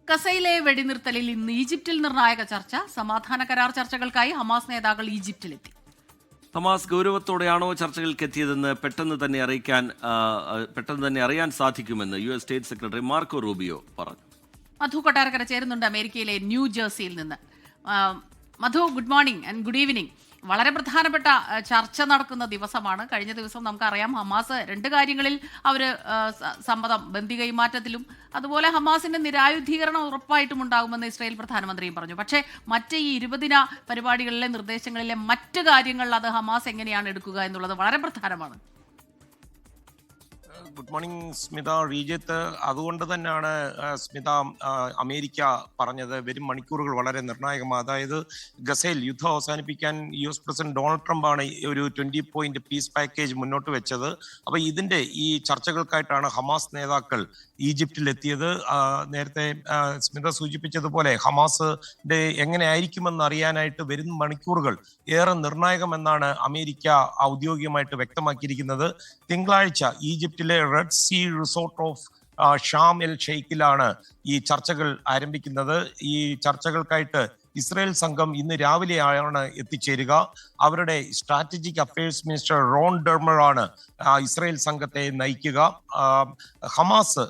ഗസയിലെ വെടിനിർത്തലിൽ ഇന്ന് ഈജിപ്തിൽ നിർണായക ചർച്ച. സമാധാന കരാർ ചർച്ചകൾക്കായി ഹമാസ് നേതാക്കൾ ഈജിപ്തിലെത്തി. ഹമാസ് ഗൗരവത്തോടെയാണോ ചർച്ചകൾക്ക് എത്തിയതെന്ന് പെട്ടെന്ന് തന്നെ അറിയാൻ സാധിക്കുമെന്ന് US state secretary Marco Rubio പറഞ്ഞു. മധു കൊട്ടാരക്കര ചേരുന്നുണ്ട് അമേരിക്കയിലെ ന്യൂ ജേഴ്സിയിൽ നിന്ന്. Madhu, good morning and good evening. വളരെ പ്രധാനപ്പെട്ട ചർച്ച നടക്കുന്ന ദിവസമാണ്. കഴിഞ്ഞ ദിവസം നമുക്കറിയാം ഹമാസ് രണ്ട് കാര്യങ്ങളിൽ അവർ സമ്മതം, ബന്ദി കൈമാറ്റത്തിലും അതുപോലെ ഹമാസിന്റെ നിരായുധീകരണം ഉറപ്പായിട്ടും ഉണ്ടാകുമെന്ന് ഇസ്രായേൽ പ്രധാനമന്ത്രിയും പറഞ്ഞു. പക്ഷേ മറ്റ് ഈ 20 ദിന പരിപാടികളിലെ നിർദ്ദേശങ്ങളിലെ മറ്റ് കാര്യങ്ങളിൽ അത് ഹമാസ് എങ്ങനെയാണ് എടുക്കുക എന്നുള്ളത് വളരെ പ്രധാനമാണ്. Good morning Smitha, Rejith. അതുകൊണ്ട് തന്നെയാണ് സ്മിത അമേരിക്ക പറഞ്ഞത് വരും മണിക്കൂറുകൾ വളരെ നിർണായകമാണ്. അതായത് ഗസയിൽ യുദ്ധം അവസാനിപ്പിക്കാൻ US പ്രസിഡന്റ് ഡൊണാൾഡ് ട്രംപ് ആണ് ഒരു 20 പോയിന്റ് പീസ് പാക്കേജ് മുന്നോട്ട് വെച്ചത്. അപ്പൊ ഇതിന്റെ ഈ ചർച്ചകൾക്കായിട്ടാണ് ഹമാസ് നേതാക്കൾ ഈജിപ്തിൽ എത്തിയത്. നേരത്തെ സ്മിത സൂചിപ്പിച്ചതുപോലെ ഹമാസിന്റെ എങ്ങനെ ആയിരിക്കുമെന്ന് അറിയാനായിട്ട് വരും മണിക്കൂറുകൾ ഏറെ നിർണായകമെന്നാണ് അമേരിക്ക ഔദ്യോഗികമായിട്ട് വ്യക്തമാക്കിയിരിക്കുന്നത്. തിങ്കളാഴ്ച ഈജിപ്തിലെ Red Sea resort of Sharm el ഷെയ്ഖിലാണ് ഈ ചർച്ചകൾ ആരംഭിക്കുന്നത്. ഈ ചർച്ചകൾക്കായിട്ട് ഇസ്രായേൽ സംഘം ഇന്ന് രാവിലെയാണ് എത്തിച്ചേരുക. അവരുടെ strategic affairs minister Ron Dermer ആണ് ഇസ്രായേൽ സംഘത്തെ നയിക്കുക. ഹമാസ്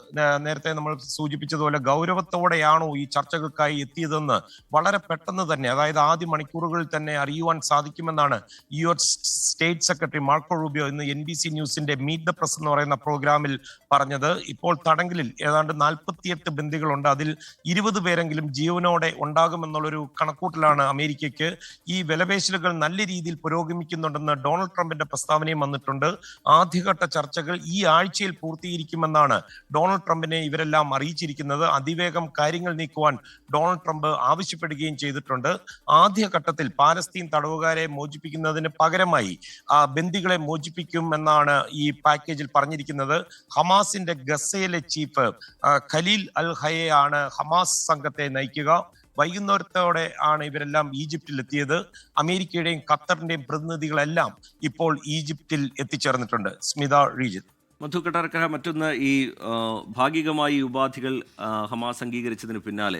നേരത്തെ നമ്മൾ സൂചിപ്പിച്ചതുപോലെ ഗൗരവത്തോടെയാണോ ഈ ചർച്ചകൾക്കായി എത്തിയതെന്ന് വളരെ പെട്ടെന്ന് തന്നെ, അതായത് ആദ്യ മണിക്കൂറുകളിൽ തന്നെ അറിയുവാൻ സാധിക്കുമെന്നാണ് US state secretary Marco Rubio ഇന്ന് NBC ന്യൂസിന്റെ മീറ്റ് ദ പ്രസ് എന്ന് പറയുന്ന പ്രോഗ്രാമിൽ പറഞ്ഞത്. ഇപ്പോൾ തടങ്കലിൽ ഏതാണ്ട് 48 ബന്ദികളുണ്ട്. അതിൽ 20 പേരെങ്കിലും ജീവനോടെ ഉണ്ടാകുമെന്നുള്ളൊരു കണക്കൂട്ടലാണ് അമേരിക്കയ്ക്ക്. ഈ വിലപേശലുകൾ നല്ല രീതിയിൽ പുരോഗമിക്കുന്നുണ്ടെന്ന് ഡൊണാൾഡ് ട്രംപിന്റെ പ്രസ്താവനയും വന്നിട്ടുണ്ട്. ആദ്യഘട്ട ചർച്ചകൾ ഈ ആഴ്ചയിൽ പൂർത്തീകരിക്കുമെന്നാണ് ഡൊണാൾഡ് ട്രംപിനെ ഇവരെല്ലാം അറിയിച്ചിരിക്കുന്നത്. അതിവേഗം കാര്യങ്ങൾ നീക്കുവാൻ ഡൊണാൾഡ് ട്രംപ് ആവശ്യപ്പെടുകയും ചെയ്തിട്ടുണ്ട്. ആദ്യഘട്ടത്തിൽ പാലസ്തീൻ തടവുകാരെ മോചിപ്പിക്കുന്നതിന് പകരമായി ബന്ദികളെ മോചിപ്പിക്കും എന്നാണ് ഈ പാക്കേജിൽ പറഞ്ഞിരിക്കുന്നത്. ഹമാസിന്റെ ഗസയിലെ ചീഫ് ഖലീൽ അൽ ഹയയാണ് ഹമാസ് സംഘത്തെ നയിക്കുക. വൈകുന്നേരത്തോടെ ആണ് ഇവരെല്ലാം ഈജിപ്തിൽ എത്തിയത്. അമേരിക്കയുടെയും ഖത്തറിന്റെയും പ്രതിനിധികളെല്ലാം ഇപ്പോൾ ഈജിപ്തിൽ എത്തിച്ചേർന്നിട്ടുണ്ട്. സ്മിത, റീജിത്ത്. മധു കൊട്ടാരക്കര, മറ്റൊന്ന് ഈ ഭാഗികമായി ഉപാധികൾ ഹമാസ് അംഗീകരിച്ചതിന് പിന്നാലെ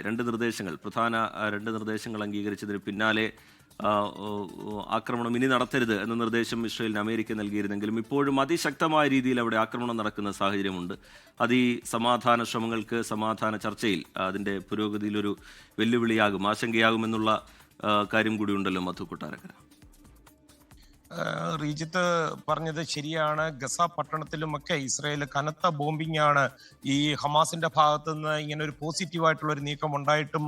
പ്രധാന രണ്ട് നിർദ്ദേശങ്ങൾ അംഗീകരിച്ചതിന് പിന്നാലെ ആക്രമണം ഇനി നടത്തരുത് എന്ന നിർദ്ദേശം ഇസ്രായേലിന് അമേരിക്ക നൽകിയിരുന്നെങ്കിലും ഇപ്പോഴും അതിശക്തമായ രീതിയിൽ അവിടെ ആക്രമണം നടക്കുന്ന സാഹചര്യമുണ്ട്. അത് ഈ സമാധാന ശ്രമങ്ങൾക്ക്, സമാധാന ചർച്ചയിൽ അതിൻ്റെ പുരോഗതിയിലൊരു വെല്ലുവിളിയാകും, ആശങ്കയാകുമെന്നുള്ള കാര്യം കൂടി ഉണ്ടല്ലോ മധു കൊട്ടാരക്കര. റീജിത്ത് പറഞ്ഞത് ശരിയാണ്. ഗസ പട്ടണത്തിലുമൊക്കെ ഇസ്രായേൽ കനത്ത ബോംബിംഗ് ആണ് ഈ ഹമാസിന്റെ ഭാഗത്തു നിന്ന് ഇങ്ങനെ ഒരു പോസിറ്റീവായിട്ടുള്ള ഒരു നീക്കം ഉണ്ടായിട്ടും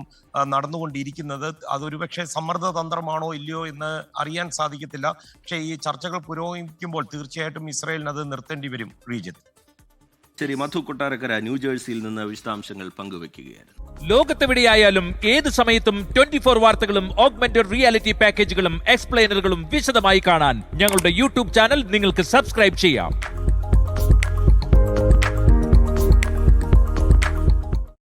നടന്നുകൊണ്ടിരിക്കുന്നത്. അതൊരുപക്ഷെ സമ്മർദ്ദ തന്ത്രമാണോ ഇല്ലയോ എന്ന് അറിയാൻ സാധിക്കത്തില്ല. പക്ഷേ ഈ ചർച്ചകൾ പുരോഗമിക്കുമ്പോൾ തീർച്ചയായിട്ടും ഇസ്രായേലിന് അത് നിർത്തേണ്ടി വരും. റീജിത്ത്. ശരി, മധു കൊട്ടാരക്കര ന്യൂജേഴ്സിയിൽ നിന്ന് വിശദാംശങ്ങൾ പങ്കുവെക്കുകയായിരുന്നു. ലോകത്തെവിടെയായാലും ഏത് സമയത്തും 24 വാർത്തകളും ഓഗ്മെന്റഡ് റിയാലിറ്റി പാക്കേജുകളും എക്സ്പ്ലെയിനറുകളും വിശദമായി കാണാൻ ഞങ്ങളുടെ YouTube ചാനൽ നിങ്ങൾക്ക് സബ്സ്ക്രൈബ് ചെയ്യാം.